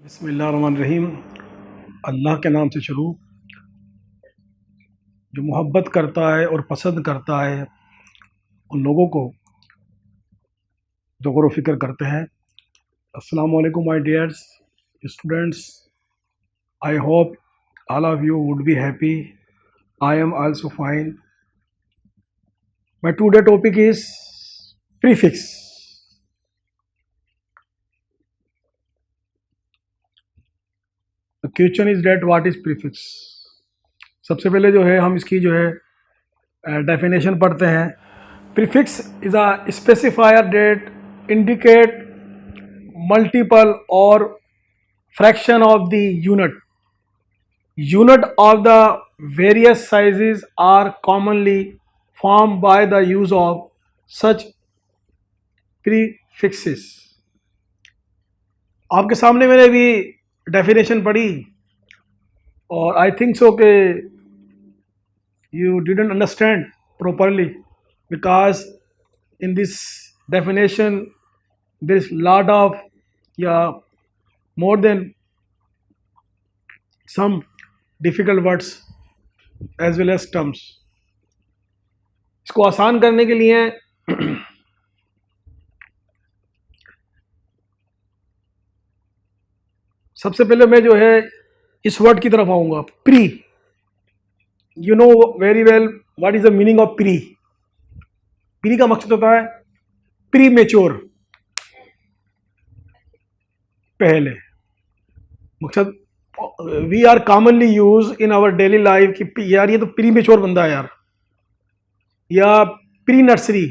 बिस्मिल्लाहिर्रहमानिर्रहीम। अल्लाह के नाम से शुरू। जो मोहब्बत करता है और पसंद करता है उन लोगों को जो गौर व फिक्र करते हैं। अस्सलाम वालेकुम my dears students, I hope all of you would be happy. I am also fine. My today topic is prefix. The question is that what is prefix? सबसे पहले जो है हम इसकी जो है डेफिनेशन पढ़ते हैं। Prefix is a specifier that indicate multiple or fraction of the unit of the various sizes are commonly formed by the use of such prefixes. आपके सामने मैंने भी डेफिनेशन पढ़ी और आई थिंक सो के you didn't understand properly because in this definition there is lot of more than some difficult words as well as terms. इसको आसान करने के लिए सबसे पहले मैं जो है इस वर्ड की तरफ आऊंगा, pre. You know very well what is the meaning of pre. Pre का मकसद होता है प्री मेच्योर, पहले। मकसद we are commonly use in our daily life कि यार ये तो प्री मेच्योर बंदा है यार, या प्री नर्सरी।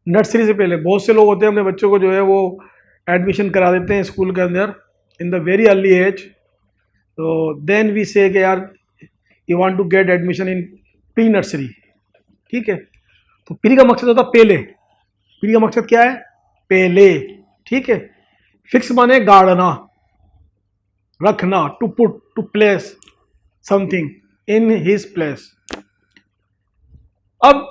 नर्सरी से पहले बहुत से लोग होते हैं अपने बच्चों को जो है वो एडमिशन करा देते हैं स्कूल के अंदर in the very early age. तो देन वी से कि यार you want to get admission in pre nursery, ठीक है। तो प्री का मकसद होता है पहले। प्री का मकसद क्या है? पहले, ठीक है। फिक्स माने गाड़ना, रखना, to put, to place something in his place. अब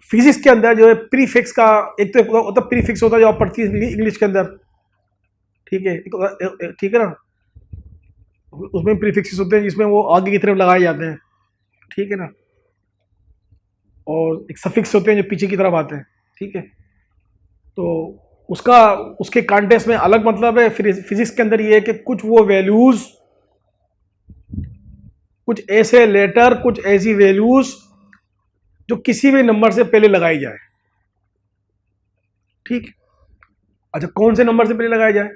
फिजिक्स के अंदर जो है प्रीफिक्स का एक तो होता है, प्रीफिक्स होता है जो आप पढ़ती है इंग्लिश के अंदर, ठीक है, ठीक है ना। उसमें प्रीफिक्सेस होते हैं जिसमें वो आगे की तरफ लगाए जाते हैं, ठीक है ना। और एक सफिक्स होते हैं जो पीछे की तरफ आते हैं, ठीक है। तो उसके कॉन्टेक्स्ट में अलग मतलब है। फिजिक्स के अंदर ये है कि कुछ वो वैल्यूज, कुछ ऐसे लेटर, कुछ ऐसी वैल्यूज जो किसी भी नंबर से पहले लगाई जाए, ठीक। अच्छा, कौन से नंबर से पहले लगाया जाए?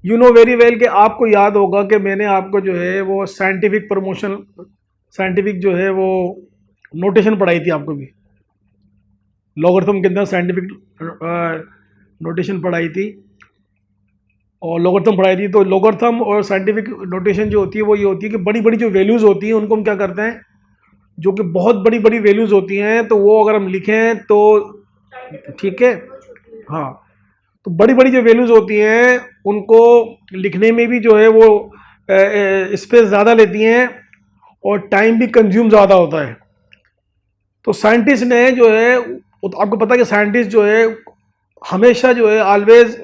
यू नो वेरी वेल कि आपको याद होगा कि मैंने आपको जो है वो साइंटिफिक जो है वो नोटेशन पढ़ाई थी आपको भी। लॉगरिथम के अंदर साइंटिफिक नोटेशन पढ़ाई थी और लॉगरिथम पढ़ाई थी। तो लॉगरिथम और साइंटिफिक नोटेशन जो होती है वो ये होती है कि बड़ी बड़ी जो वैल्यूज़ होती हैं उनको हम क्या करते हैं, जो कि बहुत बड़ी बड़ी वैल्यूज़ होती हैं, तो वो अगर हम लिखें तो ठीक है, हाँ। तो बड़ी बड़ी जो वैल्यूज़ होती हैं उनको लिखने में भी जो है वो स्पेस ज़्यादा लेती हैं और टाइम भी कंज्यूम ज़्यादा होता है। तो साइंटिस्ट ने जो है, तो आपको पता है कि साइंटिस्ट जो है हमेशा जो है always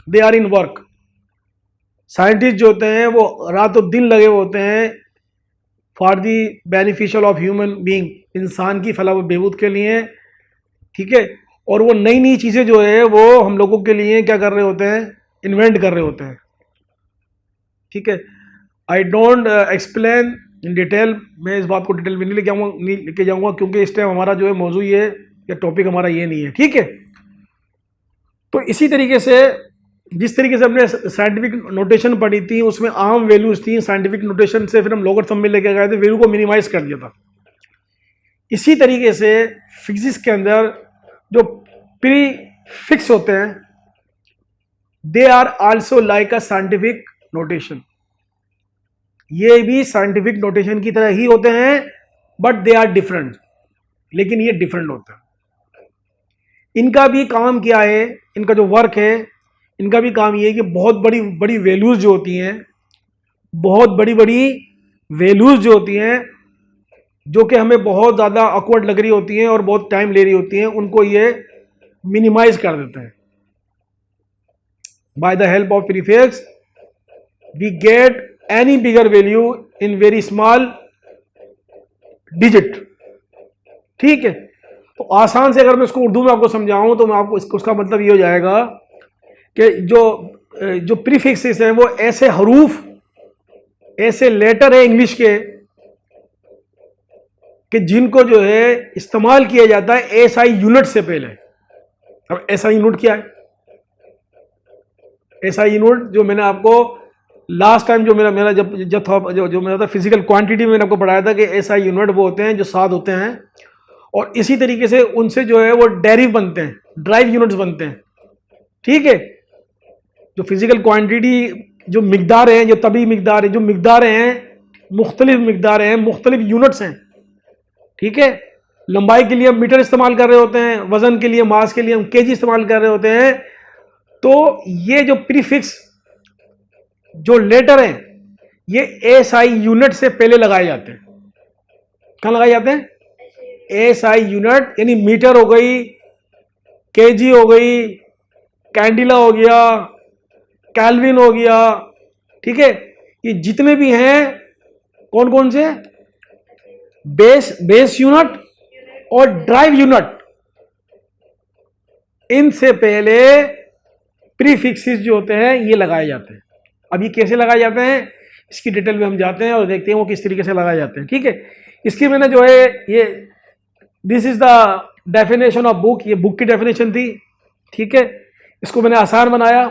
they are in work. Scientist जो होते हैं वो रातों दिन लगे होते हैं for the beneficial of human being, इंसान की फलाह व बहबूद के लिए, ठीक है। और वो नई नई चीज़ें जो है वो हम लोगों के लिए क्या कर रहे होते हैं, इन्वेंट कर रहे होते हैं, ठीक है। I don't explain in detail, मैं इस बात को डिटेल में नहीं लेके जाऊंगा क्योंकि इस टाइम हमारा जो है मौजू ये या टॉपिक हमारा ये नहीं है, ठीक है। तो इसी तरीके से जिस तरीके से हमने साइंटिफिक नोटेशन पढ़ी थी उसमें आम वैल्यूज थी, साइंटिफिक नोटेशन से फिर हम लॉगरिथम में लेके गए थे, वैल्यू को मिनिमाइज कर दिया था। इसी तरीके से फिजिक्स के अंदर जो प्री फिक्स होते हैं they are also like a scientific notation. ये भी साइंटिफिक नोटेशन की तरह ही होते हैं बट दे आर डिफरेंट, लेकिन ये डिफरेंट होते हैं। इनका भी काम क्या है, इनका जो वर्क है, इनका भी काम ये है कि बहुत बड़ी बड़ी वैल्यूज जो होती हैं, बहुत बड़ी बड़ी वैल्यूज जो होती हैं जो कि हमें बहुत ज़्यादा ऑकवर्ड लग रही होती हैं और बहुत टाइम ले रही होती हैं, उनको ये मिनिमाइज कर देते हैं। By the help of prefix we get any bigger value in very small digit. ठीक है, तो आसान से अगर मैं इसको उर्दू में आपको समझाऊं तो मैं आपको उसका मतलब ये हो जाएगा कि जो प्रीफिक्सेस हैं वो ऐसे हरूफ, ऐसे लेटर है इंग्लिश के कि जिनको जो है इस्तेमाल किया जाता है एसआई यूनिट से पहले। अब एसआई यूनिट क्या है? एसआई यूनिट जो मैंने आपको लास्ट टाइम जो मेरा जब था जो मेरा था फिजिकल क्वांटिटी में मैंने आपको पढ़ाया था कि एसआई यूनिट वो होते हैं जो 7 होते हैं, और इसी तरीके से उनसे जो है वो डेरिव बनते हैं, ड्राइव यूनिट्स बनते हैं। ठीक है, जो फिजिकल क्वांटिटी जो मिकदार हैं, जो तभी मिकदार है, जो मिकदार हैं मुख्तलिफ मिकदार हैं, मुख्तलिफ यूनिट्स हैं। ठीक है, लंबाई के लिए हम मीटर इस्तेमाल कर रहे होते हैं, वजन के लिए, मास के लिए हम केजी इस्तेमाल कर रहे होते हैं। तो ये जो प्रीफिक्स जो लेटर हैं ये एसआई यूनिट से पहले लगाए जाते हैं। कहां लगाए जाते हैं? एसआई यूनिट, यानी मीटर हो गई, केजी हो गई, कैंडिला हो गया, कैल्विन हो गया। ठीक है, ये जितने भी हैं कौन कौन से? बेस यूनिट और ड्राइव यूनिट, इनसे पहले प्रीफिक्सेस जो होते हैं ये लगाए जाते हैं। अब ये कैसे लगाए जाते हैं इसकी डिटेल में हम जाते हैं और देखते हैं वो किस तरीके से लगाए जाते हैं। ठीक है, इसकी मैंने जो है ये this is the definition of book, ये बुक की डेफिनेशन थी। ठीक है, इसको मैंने आसान बनाया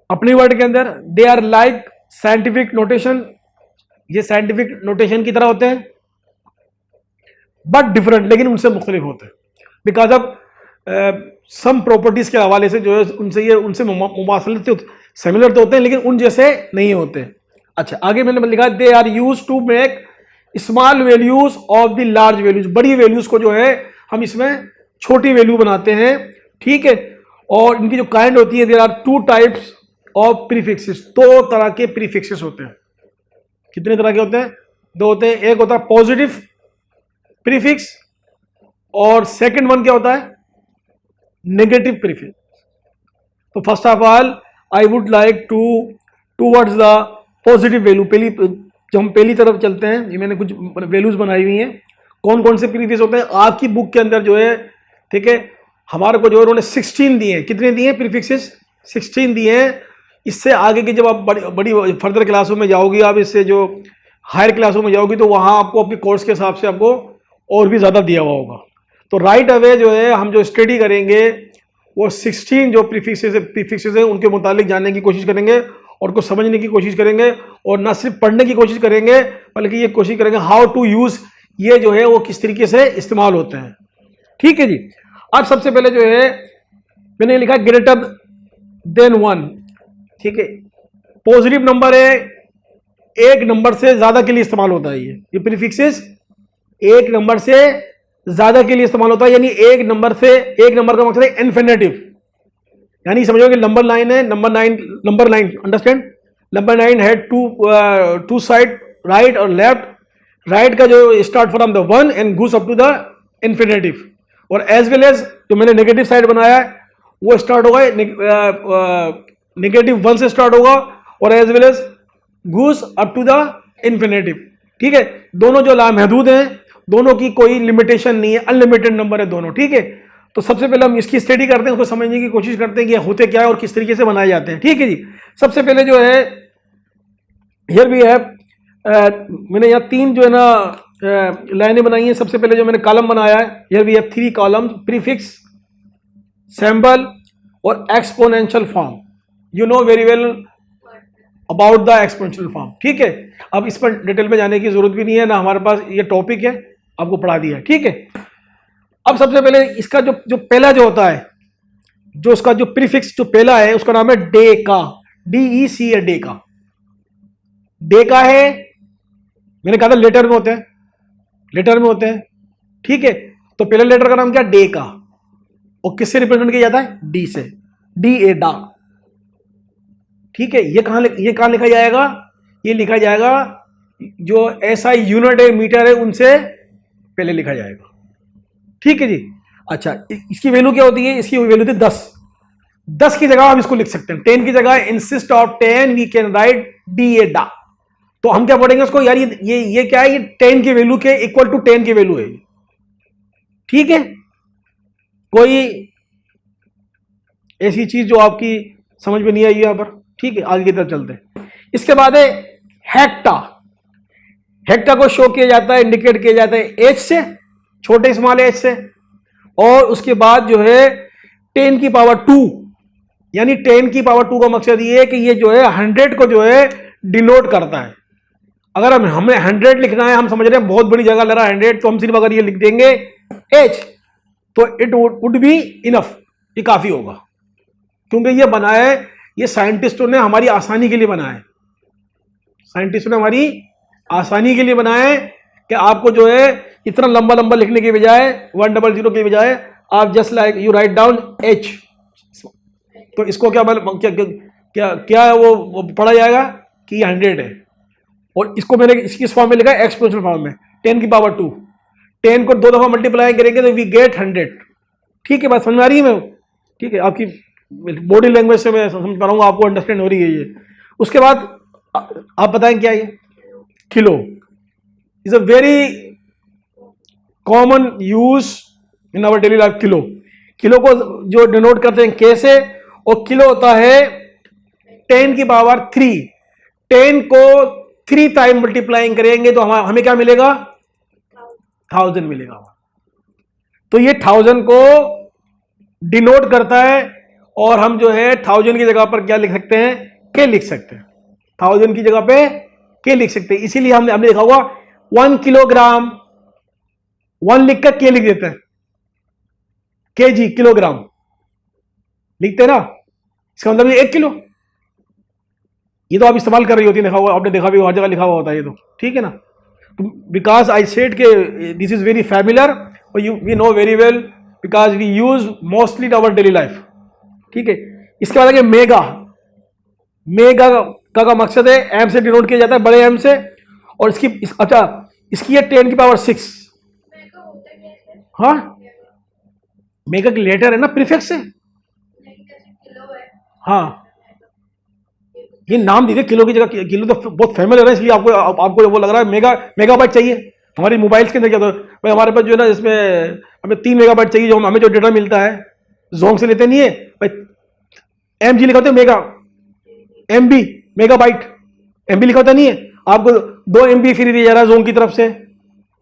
अपने वर्ड के अंदर। They are like scientific notation, ये साइंटिफिक नोटेशन की तरह होते हैं बट डिफरेंट, लेकिन उनसे मुख्तलिफ होते हैं बिकॉज ऑफ सम प्रॉपर्टीज के हवाले से जो है उनसे मुमासलत सिमिलर तो होते हैं लेकिन उन जैसे नहीं होते। अच्छा, आगे मैंने लिखा they are use to make small values of the large values, बड़ी वैल्यूज को जो है हम इसमें छोटी वैल्यू बनाते हैं। ठीक है, और इनकी जो काइंड होती है, there are 2 types of prefixes, 2 तरह के प्रीफिक्सेस होते हैं। कितने तरह के होते हैं? 2 होते हैं। एक होता है पॉजिटिव प्रीफिक्स और सेकंड वन क्या होता है? Negative prefix. तो first of all I would like towards the positive value. जब हम पहली तरफ चलते हैं, ये मैंने कुछ वैल्यूज बनाई हुई हैं कौन कौन से प्रीफिक्स होते हैं आपकी बुक के अंदर जो है। ठीक है, हमारे को जो है उन्होंने 16 दिए हैं। कितने दिए हैं प्रीफिक्सेस? 16 दिए हैं। इससे आगे की जब आप बड़ी फर्दर क्लासों में जाओगी, आप इससे जो हायर क्लासों में जाओगी तो वहां आपको अपने कोर्स के हिसाब से आपको और भी ज्यादा दिया हुआ होगा। तो राइट अवे जो है हम जो स्टडी करेंगे वो 16 जो प्रीफिक्सेस हैं उनके मुतालिक जानने की कोशिश करेंगे और को समझने की कोशिश करेंगे, और ना सिर्फ पढ़ने की कोशिश करेंगे बल्कि ये कोशिश करेंगे हाउ टू यूज, ये जो है वो किस तरीके से इस्तेमाल होते हैं। ठीक है जी, अब सबसे पहले जो है मैंने लिखा ग्रेटर देन 1। ठीक है, पॉजिटिव नंबर है, एक नंबर से ज्यादा के लिए इस्तेमाल होता है। ये प्रीफिक्सेस एक नंबर से ज्यादा के लिए इस्तेमाल होता है, यानी एक नंबर का मतलब है इन्फिनेटिव, यानी समझोगे नंबर 9 है, number 9 understand, number 9 had two side, right और लेफ्ट। राइट का जो start from the 1 and goes up to the infinitive, और एज वेल एज जो मैंने नेगेटिव साइड बनाया है वो स्टार्ट होगा नेगेटिव 1 से स्टार्ट होगा और as well as goes up to the infinitive. ठीक है, दोनों जो लामहदूद हैं, दोनों की कोई लिमिटेशन नहीं है, अनलिमिटेड नंबर है दोनों। ठीक है, तो सबसे पहले हम इसकी स्टडी करते हैं, उसको समझने की कोशिश करते हैं कि होते क्या है और किस तरीके से बनाए जाते हैं। ठीक है जी, सबसे पहले जो है हियर वी हैव, मैंने यहाँ 3 जो है ना लाइनें बनाई हैं। सबसे पहले जो मैंने कॉलम बनाया है, here we have 3 columns, prefix, symbol और exponential form. You know very well about the exponential form. ठीक है, अब इस पर डिटेल में जाने की जरूरत भी नहीं है, ना हमारे पास ये टॉपिक है, आपको पढ़ा दिया है। ठीक है, अब सबसे पहले इसका जो पहला जो होता है, जो उसका जो प्रीफिक्स जो पहला है उसका नाम है डेका, DEC है डेका। डेका है, मैंने कहा था लेटर में होते हैं, लेटर में होते हैं। ठीक है, तो पहले लेटर का नाम क्या? डेका, और किससे रिप्रेजेंट किया जाता है? डी से, DA डा। ठीक है, ये कहां लिखा जाएगा? ये लिखा जाएगा जो ऐसा यूनिट है, मीटर है, उनसे पहले लिखा जाएगा। ठीक है जी, अच्छा, इसकी वैल्यू क्या होती है? इसकी वैल्यू थी 10। 10 की जगह हम इसको लिख सकते हैं 10 की जगह instead of 10 we can write D A da. तो हम क्या पढ़ेंगे उसको? यार ये क्या है? ये 10 की वैल्यू के इक्वल टू 10 की वैल्यू है। ठीक है, कोई ऐसी चीज जो आपकी समझ में नहीं आई यहां पर? ठीक है, आगे की तरफ चलते हैं। इसके बाद है हेक्टा। हेक्टा को शो किया जाता है, इंडिकेट किया जाता है एच से, छोटे स्मॉल एच से, और उसके बाद जो है 10 की पावर 2, यानी 10 की पावर 2 का मकसद ये है कि ये जो है 100 को जो है डिनोट करता है। अगर हमें 100 लिखना है, हम समझ रहे हैं बहुत बड़ी जगह ले रहा है 100, तो हम सिर्फ अगर ये लिख देंगे एच तो इट वुड बी इनफ, ये काफी होगा। क्योंकि ये बना है, ये साइंटिस्टों ने हमारी आसानी के लिए बनाया है। साइंटिस्टों ने हमारी आसानी के लिए बनाया है कि आपको जो है इतना लंबा लंबा लिखने के बजाय 100 के बजाय आप just like you write down H. तो इसको क्या क्या क्या क्या वो पढ़ा जाएगा कि 100 है, और इसको मैंने इस फॉर्म में लिखा है एक्सपोनेंशियल फॉर्म में 10 की पावर 2। 10 को 2 दफा मल्टीप्लाई करेंगे तो वी गेट 100। ठीक है, बात समझ में आ रही है? मैं ठीक है, आपकी बॉडी लैंग्वेज से मैं समझ पा रहा हूँ, आपको अंडरस्टैंड हो रही है ये। उसके बाद आप बताएं क्या ये kilo is a very common use in our daily life. Kilo को जो डिनोट करते हैं कैसे, और किलो होता है 10 की पावर 3। 10 को 3 टाइम मल्टीप्लाइंग करेंगे तो हमें क्या मिलेगा? 1000 मिलेगा। तो ये 1000 को डिनोट करता है, और हम जो है 1000 की जगह पर क्या लिख सकते हैं? के लिख सकते हैं। 1000 की जगह पे के लिख सकते हैं। इसीलिए हमने लिखा हुआ 1 किलोग्राम, 1 लिखकर के लिख देते हैं, केजी किलोग्राम लिखते हैं ना, इसका मतलब ये 1 किलो। ये तो आप इस्तेमाल कर रही होती है, देखा हुआ आपने, देखा भी हर जगह लिखा हुआ होता है ये तो। ठीक है ना, तो बिकॉज आई सेड के दिस इज वेरी फैमिलियर और you we know very well because we use mostly in our daily life. ठीक है, इसके बाद मेगा। मेगा का मकसद है एम से डिनोट किया जाता है, बड़े एम से, और अच्छा इसकी है 10 की पावर 6। हाँ, मेगा की लेटर है ना, प्रीफिक्स है। हाँ, ये नाम दीजिए किलो की जगह, किलो तो बहुत फेमस है, इसलिए आपको वो लग रहा है मेगाबाइट चाहिए। हमारी मोबाइल्स के अंदर क्या, तो भाई हमारे पास जो है ना, इसमें हमें 3 मेगाबाइट चाहिए, जो हमें जो डेटा मिलता है जोंग से लेते नहीं है भाई। एम जी लिखा होता है, mega M B megabyte M B लिखा होता नहीं है। आपको 2 MB फ्री दिया जा रहा है जोंग की तरफ से,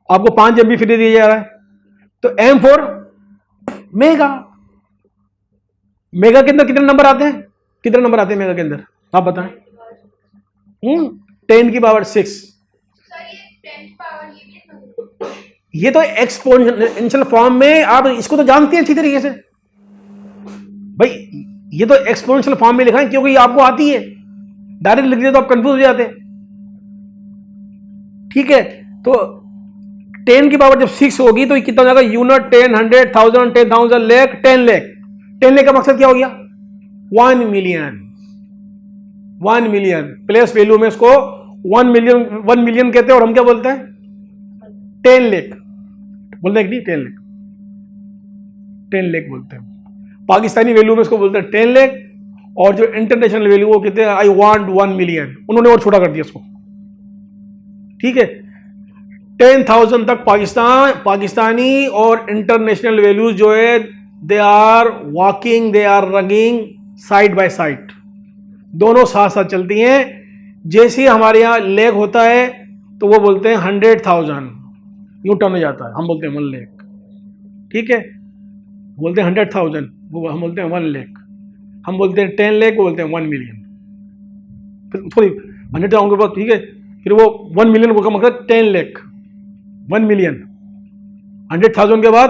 आपको 5 MB फ्री दिया जा रहा है। तो एम फॉर मेगा। मेगा के अंदर कितने नंबर आते हैं? कितने नंबर आते हैं मेगा के अंदर, आप बताएं? 10 की पावर 6। ये तो एक्सपोनेंशियल फॉर्म में, आप इसको तो जानते हैं अच्छी तरीके से भाई। ये तो एक्सपोनेंशियल फॉर्म में लिखा है क्योंकि ये आपको आती है, डायरेक्ट लिख दिया तो आप कंफ्यूज हो जाते हैं। ठीक है, तो 10 की पावर जब 6 होगी तो कितना हो जाएगा? यूनिट, 10, 100, 1000, 10,000, लाख, 10 लाख। 10 लाख का मकसद क्या हो गया? 1 मिलियन। 1 मिलियन प्लेस वैल्यू में इसको 1 मिलियन कहते हैं, और हम क्या बोलते हैं? 10 लाख बोलते हैं कि 10 लाख, 10 लाख बोलते हैं। पाकिस्तानी वैल्यू में इसको बोलते हैं 10 लाख, और जो इंटरनेशनल वैल्यू वो कहते हैं आई वांट 1 मिलियन। उन्होंने और छोटा कर दिया इसको। ठीक है, 10,000 तक पाकिस्तानी और इंटरनेशनल वैल्यूज जो है they are walking, they are running side by side, दोनों साथ साथ चलती हैं। जैसे ही हमारे यहाँ लेग होता है तो वो बोलते हैं 100,000, यूं टर्न हो जाता है, हम बोलते हैं 1 लाख। ठीक है, बोलते हैं 100,000, वो हम बोलते हैं 1 लाख। हम बोलते हैं 10 लाख, वो बोलते हैं 1 मिलियन। फिर सॉरी 100,000 के बाद, ठीक है, फिर वो 1 मिलियन का मतलब 10 लाख, 1 मिलियन। 100,000 के बाद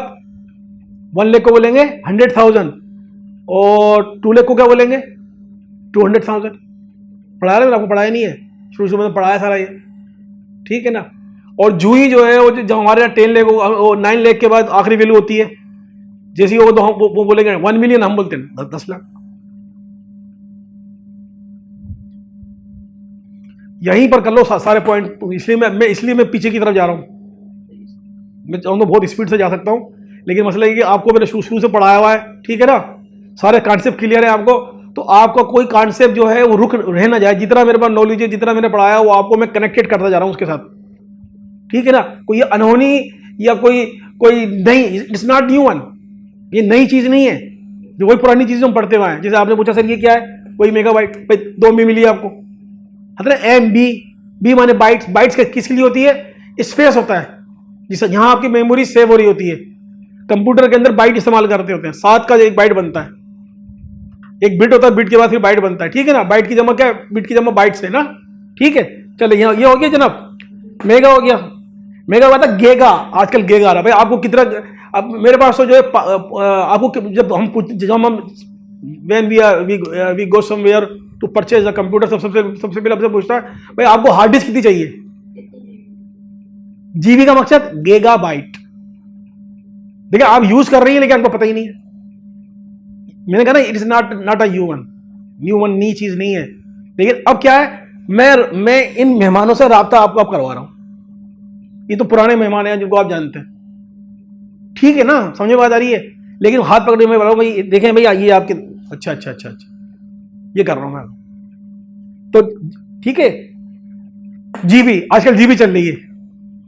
1 लाख को बोलेंगे 100,000, और 2 लाख को क्या बोलेंगे? 200,000। पढ़ाया ना, आपको पढ़ाया नहीं है? शुरू में पढ़ाया सारा ये। ठीक है ना, और जूही जो है वो जब हमारे यहाँ 10 लाख, 9 लाख के बाद आखिरी वैल्यू होती है, जैसी वो तो हम वो बोलेंगे 1 मिलियन, हम बोलते हैं 10 लाख। यहीं पर कर लो सारे पॉइंट। इसलिए मैं पीछे की तरफ जा रहा हूं। मैं चाहूँ तो बहुत स्पीड से जा सकता हूं, लेकिन मसला ये कि आपको मैंने शुरू से पढ़ाया हुआ है, ठीक है ना, सारे कॉन्सेप्ट क्लियर है आपको, तो आपका कोई कॉन्सेप्ट जो है वो रुक रह ना जाए। जितना मेरे पास नॉलेज है, जितना मैंने पढ़ाया वो आपको मैं कनेक्टेड करता जा रहा हूँ उसके साथ, ठीक है ना। कोई अनहोनी या कोई कोई नहीं, इट्स नॉट न्यू वन, ये नई चीज नहीं है, जो वही पुरानी चीजें हम पढ़ते हुए हैं। जैसे आपने पूछा सर ये क्या है, वही मेगाबाइट, 2 MB मिली आपको, मतलब MB, बी माने बाइट्स, बाइट्स किसके लिए होती है, स्पेस होता है जिस जहां आपकी मेमोरी सेव हो रही होती है। कंप्यूटर के अंदर बाइट इस्तेमाल करते होते हैं, 7 का एक बाइट बनता है, एक बिट होता है, बिट के बाद फिर बाइट बनता है, ठीक है ना। बाइट की जमा क्या है, बिट की जमा बाइट्स है ना, ठीक है। चलो यहाँ ये हो गया जनाब, मेगा हो गया, मेगा हुआ था गेगा, आजकल गेगा आ रहा है भाई। आपको कितना, अब मेरे पास तो जो है आपको जब हम when we go somewhere to purchase a computer, सबसे पहले आपसे पूछता है भाई आपको हार्ड डिस्क कितनी चाहिए, जीबी का मकसद गीगाबाइट। देखिए आप यूज कर रही है लेकिन आपको पता ही नहीं है। मैंने कहा ना it is not a new one नई चीज नहीं है। लेकिन अब क्या है, मैं इन मेहमानों से राब्ता आपको अब करवा रहा हूं, ये तो पुराने मेहमान हैं जिनको आप जानते हैं, ठीक है ना, समझ बात आ रही है। लेकिन हाथ पकड़े मैं बोला भाई देखें भैया ये आपके, अच्छा अच्छा अच्छा अच्छा ये कर रहा हूं मैं, तो ठीक है। जीबी, आजकल जीबी चल रही है,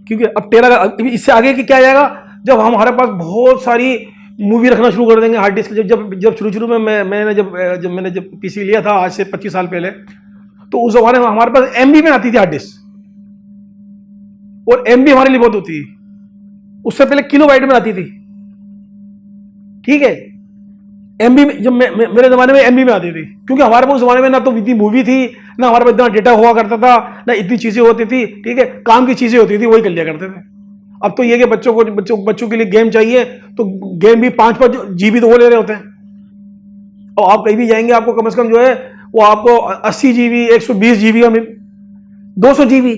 क्योंकि अब टेरा, इससे आगे की क्या जाएगा, जब हमारे पास बहुत सारी मूवी रखना शुरू कर देंगे हार्ड डिस्क। जब शुरू में मैंने जब पीसी लिया था आज से 25 साल पहले, तो उस जमाने में हमारे पास MB में आती थी हार्ड डिस्क, और MB हमारे लिए बहुत होती है, उससे पहले किलोबाइट में आती थी, ठीक है। MB में जब मेरे जमाने में MB में आती थी, क्योंकि हमारे पास उस जमाने में ना तो इतनी मूवी थी, ना हमारे पास इतना डेटा हुआ करता था, ना इतनी चीजें होती थी, ठीक है। काम की चीजें होती थी वही कर लिया करते थे। अब तो ये कि बच्चों के लिए गेम चाहिए तो गेम भी 5 GB तो वो ले रहे होते हैं। और आप कहीं भी जाएंगे आपको कम से कम जो है वो आपको 80 GB 120 GB का 200 GB,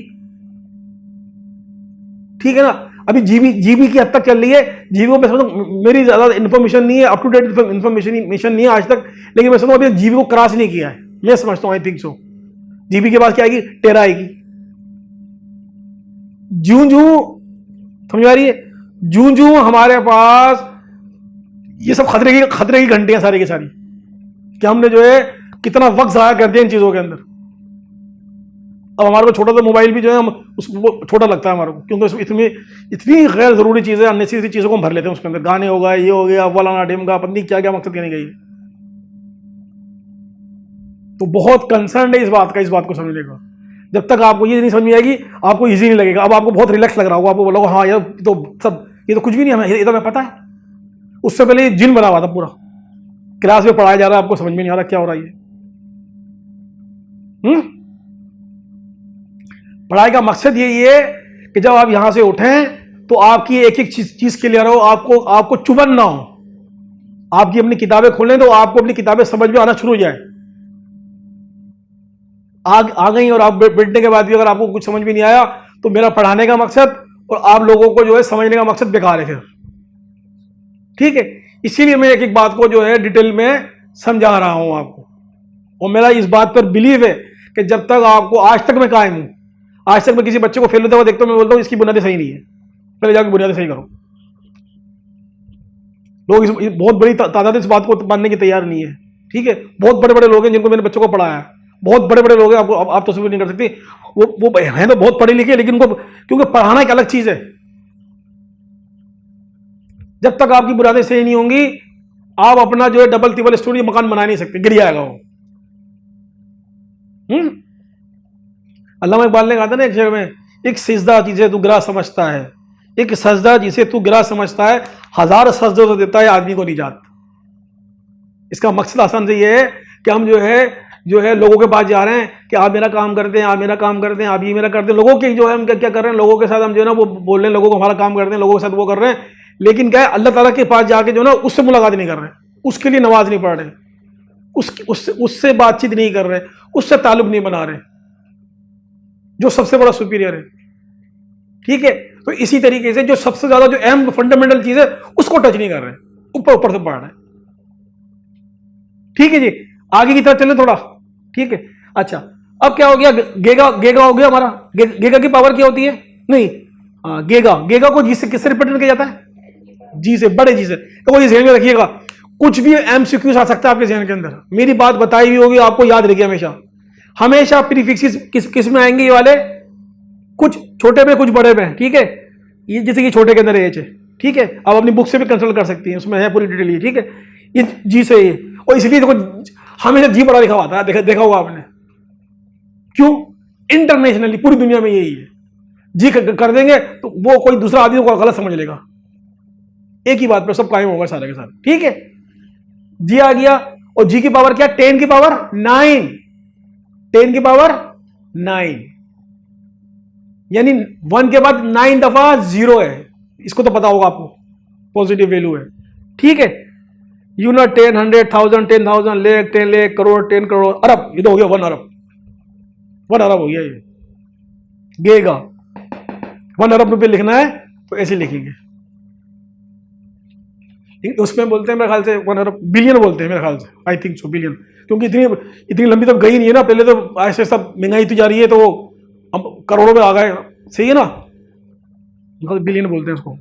ठीक है ना। अभी जीबी की हद तक चल रही है। जीबी में समझो मेरी ज्यादा इन्फॉर्मेशन नहीं है, अप टू डेट इन्फॉर्मेशन नहीं है आज तक, लेकिन मैं समझो अभी जीबी को क्रॉस नहीं किया है, मैं समझता हूं, आई थिंक सो। जीबी के बाद क्या आएगी, टेरा आएगी। जूं समझ आ रही है, जूं हमारे पास ये सब खतरे की घंटियां सारी की सारी, कि हमने जो है कितना वक्त जाया कर दिया इन चीजों के अंदर। अब हमारे को छोटा सा मोबाइल भी जो है हम उसको छोटा लगता है हमारे को, क्योंकि इसमें इतनी गैर जरूरी चीजें, अननेसेसरी चीजों को हम भर लेते हैं उसके अंदर, गाने हो गए, ये हो गया, फलाना ढिमका, पत्नी क्या क्या मकसद कहने गई। तो बहुत कंसर्न है इस बात को समझने का। जब तक आपको ये नहीं समझ में आएगी आपको इजी नहीं लगेगा। अब आपको बहुत रिलैक्स लग रहा होगा, आपको बोलोगे हाँ यार तो सब ये तो कुछ भी नहीं, हमें ये तो हमें पता है। उससे पहले जिन बना हुआ था पूरा, क्लास में पढ़ाया जा रहा है, आपको समझ में नहीं आ रहा क्या हो रहा है। पढ़ाई का मकसद यही है कि जब आप यहां से उठें तो आपकी एक एक चीज क्लियर हो, आपको चुभन ना हो। आपकी अपनी किताबें खोलें तो आपको अपनी किताबें समझ में आना शुरू हो जाए। आ गई और आप बैठने के बाद भी अगर आपको कुछ समझ में नहीं आया तो मेरा पढ़ाने का मकसद और आप लोगों को जो है समझने का मकसद बेकार है फिर, ठीक है। इसीलिए मैं एक एक बात को जो है डिटेल में समझा रहा हूं आपको, और मेरा इस बात पर बिलीव है कि जब तक आपको, आज तक मैं कायम हूं, आज तक मैं किसी बच्चे को फेल होता हुआ देखता हूं, मैं बोलता हूं इसकी बुनियादें सही नहीं है, पहले जाकर बुनियादें सही करो। लोग बहुत बड़ी तादाद इस बात को मानने की तैयार नहीं है, ठीक है। बहुत बड़े बड़े लोग हैं जिनको मैंने बच्चों को पढ़ाया है, बहुत बड़े बड़े लोग हैं, आपको आप तो समझ नहीं कर सकते। वो हैं तो बहुत पढ़े लिखे, लेकिन उनको, क्योंकि पढ़ाना एक अलग चीज है। जब तक आपकी बुनियादें सही नहीं होंगी आप अपना जो है डबल तिबल स्टोरी मकान बना नहीं सकते, गिर जाएगा वो। अल्लामा इकबाल ने कहा था ना एक शेर में, एक सिजदा जिसे तू गिरा समझता है, एक सजदा जिसे तू गिरा समझता है, 1000 सजदे तो देता है आदमी को निजात। इसका मकसद आसान से ये है कि हम जो है लोगों के पास जा रहे हैं कि आप मेरा काम करते हैं, आप मेरा काम करते हैं, आप ये मेरा करते हैं। लोगों के जो है हम क्या कर रहे हैं, लोगों के साथ हम जो है ना वो बोल रहे हैं, लोगों को हमारा काम करते हैं, लोगों के साथ वो कर रहे हैं, लेकिन क्या है अल्लाह ताला के पास जाके जो ना उससे मुलाकात नहीं कर रहे, उसके लिए नमाज नहीं पढ़ रहे, उससे बातचीत नहीं कर रहे, उससे ताल्लुक नहीं बना रहे, जो सबसे बड़ा सुपीरियर है, ठीक है। तो इसी तरीके से जो सबसे ज्यादा जो अहम फंडामेंटल चीज है उसको टच नहीं कर रहे, ऊपर से पढ़ रहे, ठीक है जी। आगे की तरफ चले थोड़ा, ठीक है। अच्छा अब क्या हो गया, गेगा हो गया हमारा। गेगा की पावर क्या होती है, नहीं गेगा को जिससे किससे रिप्रेजेंट किया जाता है, जी से, बड़े जी से। तो ये ध्यान में रखिएगा, कुछ भी एमसीक्यूज आ सकता है आपके जहन के अंदर। मेरी बात बताई हुई होगी आपको, याद रखिए हमेशा। हमेशा प्रीफिक्सेस किस में आएंगे ये वाले, कुछ छोटे में कुछ बड़े में, ठीक है। ये जैसे कि छोटे के अंदर एच है, ठीक है। आप अपनी बुक से भी कंसल्ट कर सकती हैं, उसमें है पूरी डिटेल ये, ठीक है। ये जी से ये, और इसलिए देखो हमेशा जी बड़ा लिखा हुआ था, देखा होगा आपने। क्यों? इंटरनेशनली पूरी दुनिया में यही है। जी कर देंगे तो वो कोई दूसरा आदमी को गलत समझ लेगा, एक ही बात पर सब कायम होगा सारे के सारे, ठीक है। जी आ गया, और जी की पावर क्या? 10 की पावर 9, 10 की पावर 9, यानी 1 के बाद 9 दफा 0 है। इसको तो पता होगा आपको, पॉजिटिव वैल्यू है, ठीक है। यूनिट 10, 100, 1000, 10,000, लाख, 10 लाख, करोड़, 10 करोड़, अरब, ये तो हो गया 1 अरब। 1 अरब हो गया ये। गेगा 1 अरब रुपये लिखना है तो ऐसे लिखेंगे। उसमें बोलते हैं मेरे ख्याल से 1 अरब, बिलियन बोलते हैं मेरे ख्याल से, आई थिंक सो, बिलियन। क्योंकि इतनी लंबी तो गई नहीं है ना, पहले तो ऐसे सब महंगाई तो जा रही है, तो अब करोड़ों में आ गए, सही है ना। बिलियन बोलते हैं उसको,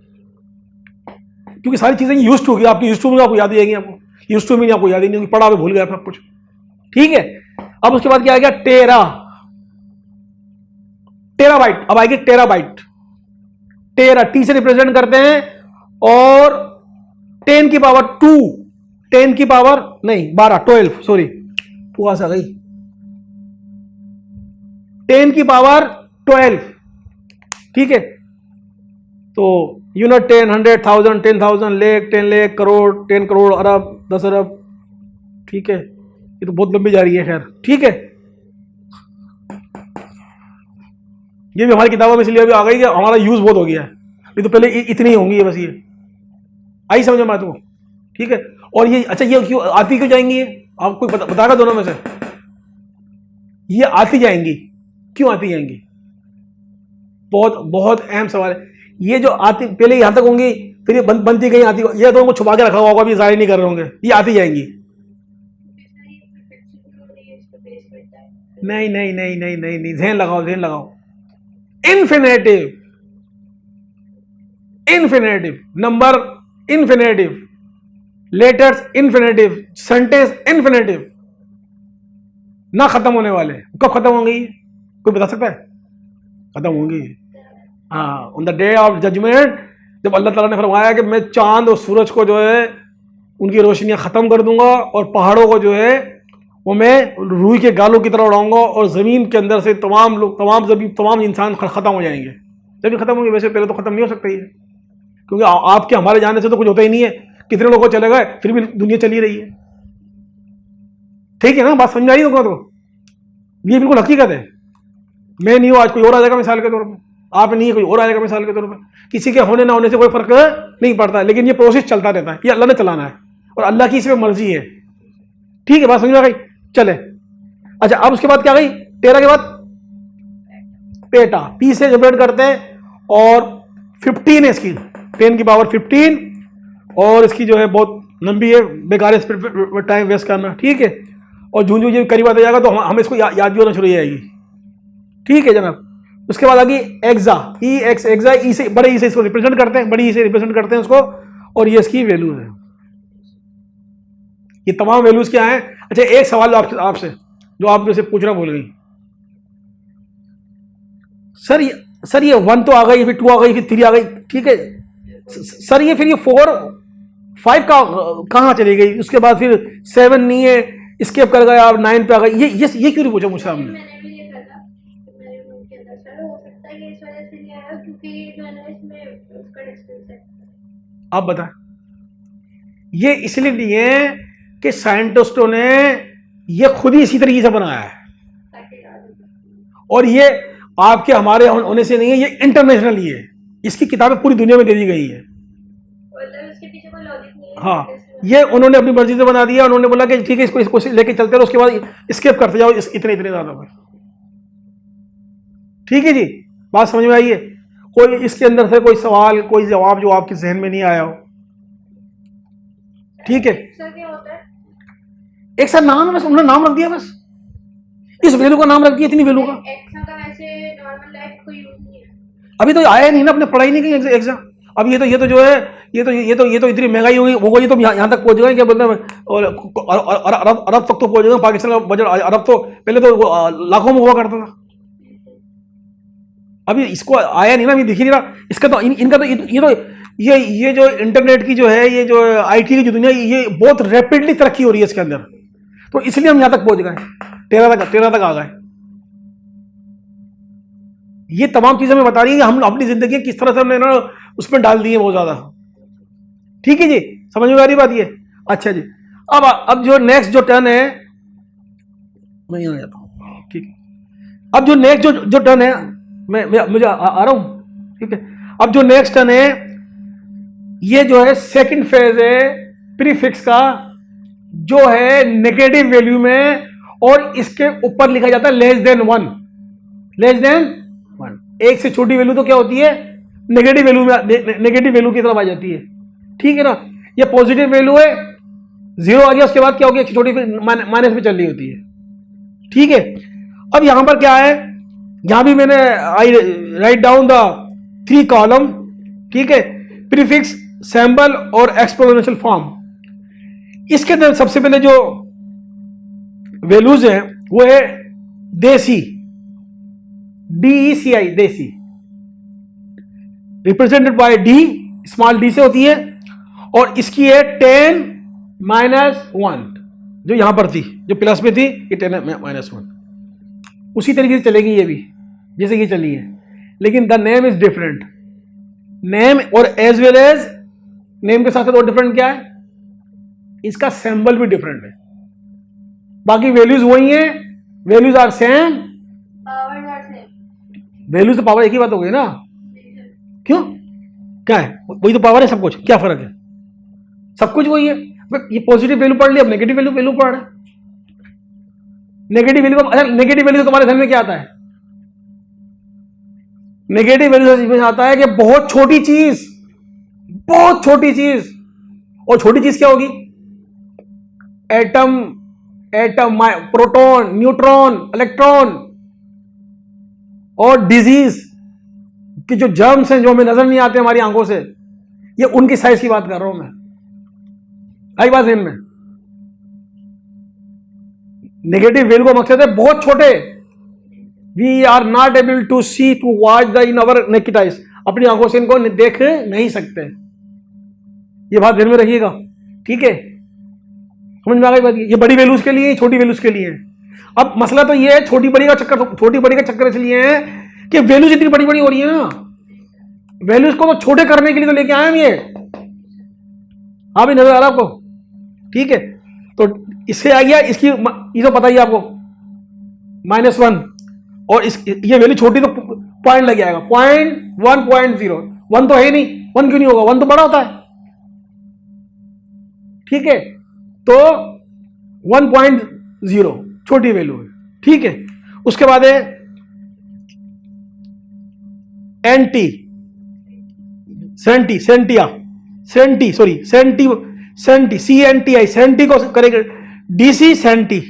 क्योंकि सारी चीजें यूज टू होगी आपकी, यूज टू में आपको याद ही आएगी, आपको यूज टू में आपको याद ही नहीं, पढ़ा हुआ भूल गया सब कुछ, ठीक है। अब उसके बाद क्या आ गया? टेराबाइट। अब आएगी टेराबाइट। टेरा टी से रिप्रेजेंट करते हैं, और 10 की पावर 2, 10 की पावर नहीं 12, 12 सॉरी, 2 आ गई, 10 की पावर 12, ठीक है। तो यूनिट 10, 100, 1000, 10,000, लाख, 10 लाख, करोड़, 10 करोड़, अरब, 10 अरब, ठीक है। ये तो बहुत लंबी जा रही है, खैर, ठीक है। ये भी हमारी किताबों में इसलिए अभी आ गई कि हमारा यूज बहुत हो गया है, ये तो पहले इतनी ही होंगी, ये बस ये आई समझ में तुमको, ठीक है। और ये अच्छा, ये क्यों आती क्यों जाएंगी? ये आपको बताएगा दोनों में से, ये आती जाएंगी, क्यों आती जाएंगी? बहुत बहुत अहम सवाल है। ये जो आती पहले यहां तक होंगी, फिर ये बनती गई, आती, ये तो उनको छुपा के रखा हुआ होगा, अभी जाहिर नहीं कर रहे होंगे, ये आती जाएंगी। नहीं नहीं नहीं नहीं नहीं नहीं, ध्यान लगाओ, ध्यान लगाओ। Infinitive, infinitive, number infinitive, letters infinitive, sentence infinitive, ना खत्म होने वाले। कब खत्म होंगी? कोई बता सकता है? खत्म होंगी, हाँ, on the day of judgement, जब अल्लाह ताला ने फरमाया कि मैं चांद और सूरज को जो है उनकी रोशनियां खत्म कर दूंगा, और पहाड़ों को जो है वो मैं रूई के गालों की तरह उड़ाऊंगा, और जमीन के अंदर से तमाम लोग, तमाम इंसान खत्म हो जाएंगे। जब खत्म होंगे, वैसे पहले तो खत्म नहीं हो सकता ये, क्योंकि आपके हमारे जाने से तो कुछ होता ही नहीं है। कितने लोगों चले गए, फिर भी दुनिया चली रही है, ठीक है ना। बात समझ आई होगा तो, ये बिल्कुल हकीकत है। मैं नहीं हूं, आज कोई और आ जाएगा मिसाल के तौर पर, आप नहीं है, कोई और आ जाएगा मिसाल के तौर पर। किसी के होने ना होने से कोई फर्क नहीं पड़ता, लेकिन ये प्रोसेस चलता रहता है, ये अल्लाह ने चलाना है, और अल्लाह की इसमें मर्जी है, ठीक है। बात समझ में आ गई? चले, अच्छा, अब उसके बाद क्या गई? 13 के बाद पेटा, पी से जनरेट करते हैं, और 15 है इसकी, 10 की पावर 15, और इसकी जो है बहुत लंबी है, बेकार इस पर टाइम वेस्ट करना, ठीक है। और झुंझुन ये करीब आता जाएगा तो हमें इसको याद भी होना शुरू हो जाएगी, ठीक है जनाब। उसके बाद आ गई एक्सा, ई एक्स, एक्सा, ई से, बड़े ई से इसको रिप्रेजेंट करते हैं, बड़ी ई से रिप्रेजेंट करते हैं उसको, और ये इसकी वैल्यू है। ये तमाम वैल्यूज क्या हैं? अच्छा, एक सवाल आपसे जो आप जैसे पूछना भूल गई, सर ये 1 तो आ गई, फिर 2 आ गई, फिर 3 आ गई, ठीक है सर, ये फिर ये 4, 5 का कहाँ चली गई? उसके बाद फिर 7 नहीं है, स्केप कर गए आप, 9 पे आ गई, ये क्यों नहीं पूछा मुझसे आपने? आप बता। ये इसलिए नहीं है कि साइंटिस्टों ने ये खुद ही इसी तरीके से बनाया है, और ये आपके हमारे होने से नहीं है, ये इंटरनेशनल ही है, इसकी किताबें पूरी दुनिया में दे दी गई है। हाँ, ये उन्होंने अपनी मर्जी से बना दिया, उन्होंने बोला कि ठीक है इसको लेके चलते रहो, उसके बाद स्केप करते जाओ इतने ज्यादा पर, ठीक है जी। बात समझ में आई है? कोई इसके अंदर से कोई सवाल, कोई जवाब जो आपके जहन में नहीं आया हो, ठीक है। एक साथ नाम है, बस उन्होंने नाम रख दिया, बस इस वैल्यू का नाम रख दिया, इतनी वैल्यू का। अभी तो आया नहीं ना, अपने पढ़ाई नहीं की एग्जाम, अब ये तो जो है ये तो इतनी महंगाई हो गई तो यहाँ तक पहुंच गए, क्या बोलते हैं, और अरब तक तो पहुंच गए। पाकिस्तान का बजट अरब तो पहले तो लाखों में हुआ करता था, अभी इसको आया नहीं ना, अभी दिख ही नहीं रहा इसका। तो इनका तो ये जो इंटरनेट की जो है, ये जो आईटी की जो दुनिया, ये बहुत रैपिडली तरक्की हो रही है इसके अंदर, तो इसलिए हम यहां तक पहुंच गए, 13 तक आ गए। ये तमाम चीजें मैं बता रही है, हम अपनी जिंदगी किस तरह से हमने ना उसमें डाल दी है बहुत ज्यादा। ठीक है जी, समझ में आ रही बात ये? अच्छा जी, अब जो नेक्स्ट जो टर्न है, मैं यहां आ जाता हूं, ठीक है। अब जो नेक्स्ट जो टर्न है, मुझे आ रहा हूं, ठीक है। अब जो नेक्स्ट टर्न है, ये जो है सेकंड फेज है प्रीफिक्स का, जो है नेगेटिव वैल्यू में, और इसके ऊपर लिखा जाता है लेस देन 1, लेस देन 1। एक से छोटी वैल्यू तो क्या होती है, नेगेटिव वैल्यू में, नेगेटिव वैल्यू की तरफ आ जाती है, ठीक है ना। ये पॉजिटिव वैल्यू है, 0 आ गया, उसके बाद क्या हो गया, एक से छोटी माइनस में चल रही होती है, ठीक है। अब यहां पर क्या है, यहां भी मैंने आई राइट डाउन द 3 कॉलम, ठीक है, प्रीफिक्स, सैंबल और एक्सपोनेंशियल फॉर्म। इसके अंदर सबसे पहले जो वैल्यूज है वो है देसी, DECI, देसी, represented by D, small D से होती है, और इसकी है 10 - 1, जो यहां पर थी, जो प्लस में थी, ये 10 - 1। उसी तरीके से चलेगी ये भी, जैसे ये चली है, लेकिन the name is different. Name और एज वेल एज नेम के साथ और डिफरेंट क्या है, इसका सिंबल भी डिफरेंट है। बाकी वैल्यूज वही है, वैल्यूज आर सेम, वैल्यूज तो पावर एक ही बात हो गई ना, क्यों, क्या है, वही तो पावर है सब कुछ, क्या फर्क है, सब कुछ वही है। ये पॉजिटिव वैल्यू पढ़ लिया, अब नेगेटिव वैल्यू पढ़ रहे, नेगेटिव वैल्यू, अच्छा नेगेटिव वैल्यू तुम्हारे ध्यान में क्या आता है, नेगेटिव वैल्यू में आता है कि बहुत छोटी चीज, बहुत छोटी चीज, और छोटी चीज क्या होगी, एटम, प्रोटॉन, न्यूट्रॉन, इलेक्ट्रॉन, और डिजीज के जो जर्म्स हैं जो हमें नजर नहीं आते हमारी आंखों से, ये उनकी साइज की बात कर रहा हूं मैं। आई बात ध्यान में, नेगेटिव वैल्यू का मकसद है बहुत छोटे, we are not able to see, to watch the in our naked eyes, अपनी आंखों से इनको देख नहीं सकते, ये बात ध्यान में रखिएगा, ठीक है। समझ में आ गई बात? ये बड़ी वैल्यूज के लिए, छोटी वैल्यूज के लिए। अब मसला तो ये है, छोटी बड़ी का चक्कर इसलिए है कि वैल्यूज इतनी बड़ी बड़ी हो रही है ना, वैल्यूज को तो छोटे करने के लिए तो लेके आए हम ये, हाँ भी नजर आ रहा आपको, ठीक है। तो इससे आ गया, इसकी ये तो पता ही आपको, -1, और ये वैल्यू छोटी तो पॉइंट लग जाएगा, 0.1.0, 1 तो है ही नहीं, 1 क्यों नहीं होगा, 1 तो बड़ा होता है, ठीक है। तो 1.0 छोटी वैल्यू है, ठीक है। उसके बाद है एंटी, सेंटी, CNTI, सेंटी को करेंगे DC सेंटी,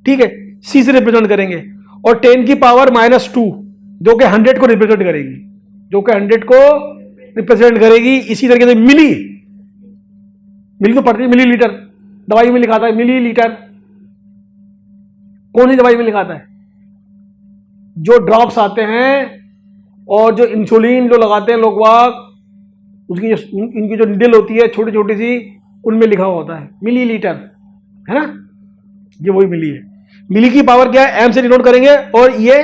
ठीक है, C से रिप्रेजेंट करेंगे, और 10 की पावर -2 जो कि 100 को रिप्रेजेंट करेगी, इसी तरीके से मिली तो पड़ती है, मिलीलीटर, दवाई में लिखाता है मिलीलीटर, कौन सी दवाई में लिखाता है, जो ड्रॉप्स आते हैं और जो इंसुलिन जो लगाते हैं लोग बाग, उसकी इनकी जो निडल होती है छोटी छोटी सी, उनमें लिखा हुआ होता है मिलीलीटर, है ना, ये वही मिली है। मिली की पावर क्या है, M से डिनोट करेंगे, और ये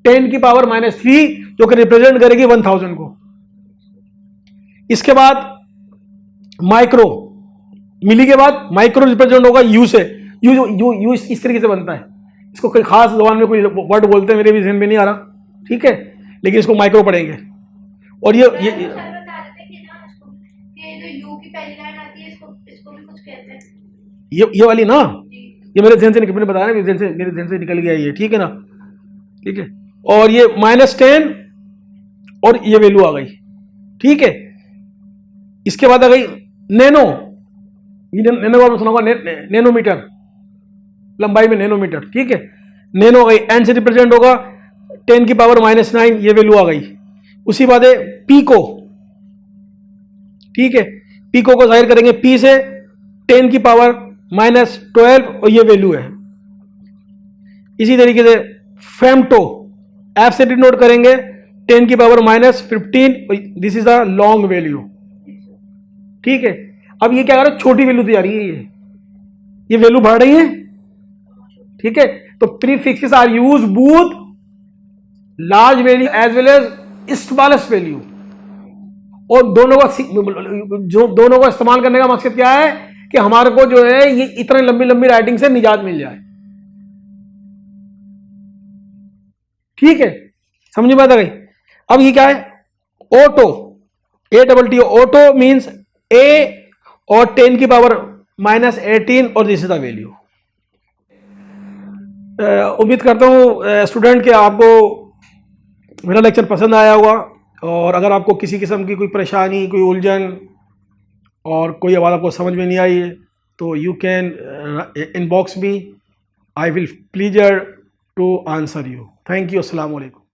10 की पावर -3 जो कि रिप्रेजेंट करेगी 1000 को। इसके बाद माइक्रो, मिली के बाद माइक्रो रिप्रेजेंट होगा U से, यू इस तरीके से बनता है, इसको कोई खास जबान में कोई वर्ड बोलते हैं, मेरे भी ध्यान में नहीं आ रहा, ठीक है, लेकिन इसको माइक्रो पढ़ेंगे। और ये वाली ना, ये मेरे ध्यान से मैंने बताया ना, मेरे ध्यान से निकल गया ये, ठीक है ना, ठीक है। और ये -10 और ये वैल्यू आ गई, ठीक है। इसके बाद आ गई नैनो, नैनो का सुना होगा, नैनोमीटर, लंबाई में नैनोमीटर, ठीक है, नैनो गई, N से रिप्रेजेंट होगा 10 की पावर -9, ये वैल्यू आ गई। उसी बात है पीको, ठीक है, पीको को जाहिर करेंगे पी से 10 की पावर -12 और ये वैल्यू है। इसी तरीके से फेमटो एफ से डिनोट करेंगे 10 की power -15, this is the long value, ठीक है। अब ये क्या कर रहा है, छोटी वैल्यू तो जा रही है, ये वैल्यू बढ़ रही है, ठीक है। तो prefixes are use both large value as well as smallest value, और दोनों को इस्तेमाल करने का मकसद क्या है कि हमारे को जो है ये इतने लंबी लंबी राइटिंग से निजात मिल जाए, ठीक है, समझ में आता गई। अब ये क्या है, ऑटो, ATT ऑटो मींस ए और 10 की पावर -18 और दिस इज द वैल्यू। उम्मीद करता हूँ स्टूडेंट के आपको मेरा लेक्चर पसंद आया होगा, और अगर आपको किसी किस्म की कोई परेशानी, कोई उलझन और कोई आवाज़ आपको समझ में नहीं आई है तो you can inbox me, I will pleasure to answer you. Thank you, अस्सलाम वालेकुम।